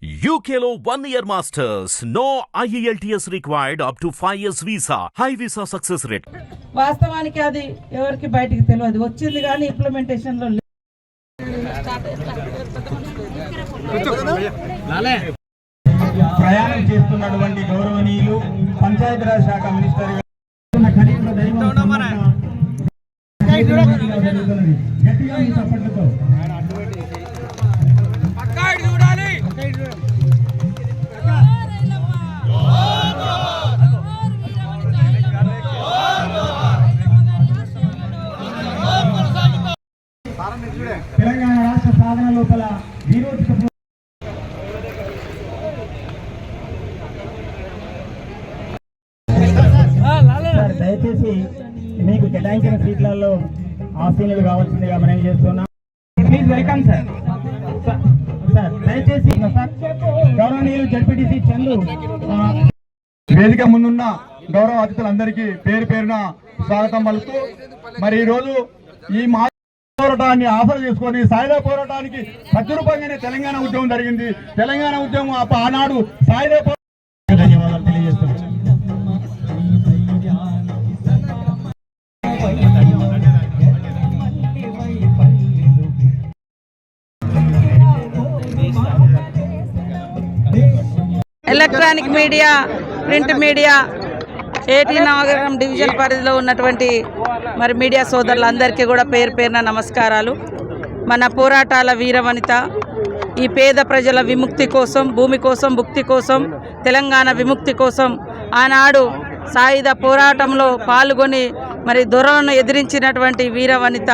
UKలో 1 year masters. No IELTS required up to 5 years visa. High visa success rate. వాస్తవానికి అది ఎవరికి బయటికి తెలియదు, వచ్చింది కానీ ఇంప్లిమెంటేషన్ లో ప్రయాణం చేస్తున్నటువంటి గౌరవనీయులు పంచాయతీరాజ్ శాఖ మినిస్టర్ తెలంగాణ రాష్ట్ర సాధన లోపల వీరోచిత దయచేసి మీకు కేటాయించిన సీట్లలో ఆసీనులు కావాల్సిందిగా మనం చేస్తున్నాం. Please welcome sir. సార్ దయచేసి గౌరవనీయులు జడ్పీటీసీ చందు వేదిక ముందున్న గౌరవ అతిథులందరికీ పేరు పేరున స్వాగతం పలుకుతూ మరి ఈరోజు ఈ పోరాటాన్ని ఆఫర్ చేసుకొని సాయుధ పోరాటానికి ప్రతిరూపంగానే తెలంగాణ ఉద్యమం జరిగింది. తెలంగాణ ఉద్యమం ఆనాడు సాయుధ ధన్యవాదాలు తెలియజేస్తున్నాం. ఎలక్ట్రానిక్ మీడియా, ప్రింట్ మీడియా, 18 నగరం డివిజన్ పరిధిలో ఉన్నటువంటి మరి మీడియా సోదరులందరికీ కూడా పేరు పేరున నమస్కారాలు. మన పోరాటాల వీరవనిత, ఈ పేద ప్రజల విముక్తి కోసం, భూమి కోసం, భుక్తి కోసం, తెలంగాణ విముక్తి కోసం ఆనాడు సాయుధ పోరాటంలో పాల్గొని మరి దొరలను ఎదిరించినటువంటి వీరవనిత,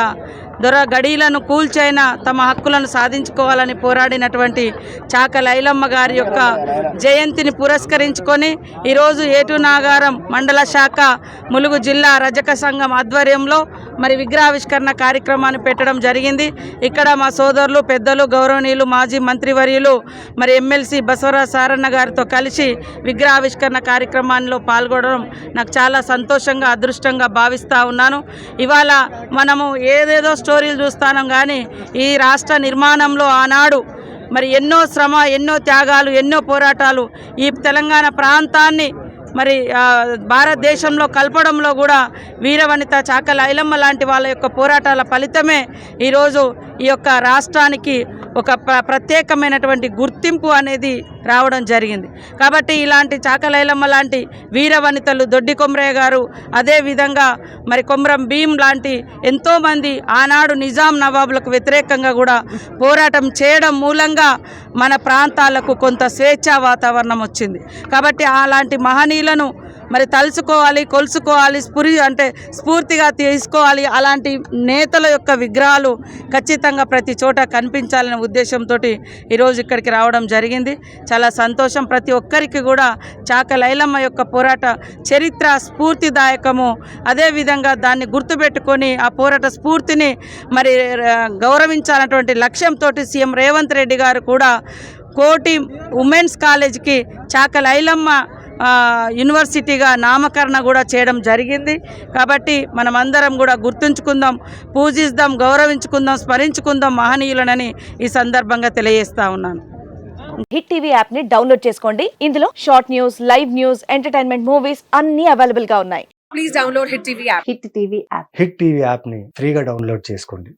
దొర గడీలను కూల్చైన తమ హక్కులను సాధించుకోవాలని పోరాడినటువంటి చాక లైలమ్మ గారి యొక్క జయంతిని పురస్కరించుకొని ఈరోజు ఏటునాగారం మండల శాఖ ములుగు జిల్లా రజక సంఘం ఆధ్వర్యంలో మరి విగ్రహావిష్కరణ కార్యక్రమాన్ని పెట్టడం జరిగింది. ఇక్కడ మా సోదరులు, పెద్దలు, గౌరవనీయులు, మాజీ మంత్రివర్యులు మరి ఎమ్మెల్సీ బసవరాజ్ సారన్న గారితో కలిసి విగ్రహావిష్కరణ కార్యక్రమాల్లో పాల్గొనడం నాకు చాలా సంతోషంగా, అదృష్టంగా భావిస్తూ ఉన్నాను. ఇవాళ మనము ఏదేదో స్టోరీలు చూస్తాం కానీ ఈ రాష్ట్ర నిర్మాణంలో ఆనాడు మరి ఎన్నో శ్రమ, ఎన్నో త్యాగాలు, ఎన్నో పోరాటాలు ఈ తెలంగాణ ప్రాంతాన్ని మరి భారతదేశంలో కలపడంలో కూడా వీరవనిత, చాక లైలమ్మ లాంటి వాళ్ళ యొక్క పోరాటాల ఫలితమే ఈరోజు ఈ యొక్క రాష్ట్రానికి ఒక ప్రత్యేకమైనటువంటి గుర్తింపు అనేది రావడం జరిగింది. కాబట్టి ఇలాంటి చాక లైలమ్మ లాంటి వీరవనితలు, దొడ్డి కొమరయ్య గారు, అదేవిధంగా మరి కొమరం భీం లాంటి ఎంతోమంది ఆనాడు నిజాం నవాబులకు వ్యతిరేకంగా కూడా పోరాటం చేయడం మూలంగా మన ప్రాంతాలకు కొంత స్వేచ్ఛా వాతావరణం వచ్చింది. కాబట్టి అలాంటి మహనీయులను మరి తలుచుకోవాలి, కొలుసుకోవాలి, స్ఫూర్తిగా తీసుకోవాలి. అలాంటి నేతల యొక్క విగ్రహాలు ఖచ్చితంగా ప్రతి చోట కనిపించాలనే ఉద్దేశంతో ఈరోజు ఇక్కడికి రావడం జరిగింది. చాలా సంతోషం. ప్రతి ఒక్కరికి కూడా చాక లైలమ్మ యొక్క పోరాట చరిత్ర స్ఫూర్తిదాయకము. అదేవిధంగా దాన్ని గుర్తుపెట్టుకొని ఆ పోరాట స్ఫూర్తిని మరి గౌరవించాలన్నటువంటి లక్ష్యంతో సీఎం రేవంత్ రెడ్డి గారు కూడా కోటి ఉమెన్స్ కాలేజ్కి చాక లైలమ్మ యూనివర్సిటీగా నామకరణ కూడా చేయడం జరిగింది. కాబట్టి మనమందరం కూడా గుర్తుంచుకుందాం, పూజిద్దాం, గౌరవించుకుందాం, స్మరించుకుందాం మహనీయులనని ఈ సందర్భంగా తెలియజేస్తా ఉన్నాను. హిట్ టీవీ యాప్ ని డౌన్లోడ్ చేసుకోండి. ఇందులో short news, live news, entertainment movies అన్ని అవైలబుల్ గా ఉన్నాయి. Please download hit TV app. Hit TV app ని ఫ్రీగా డౌన్లోడ్ చేసుకోండి.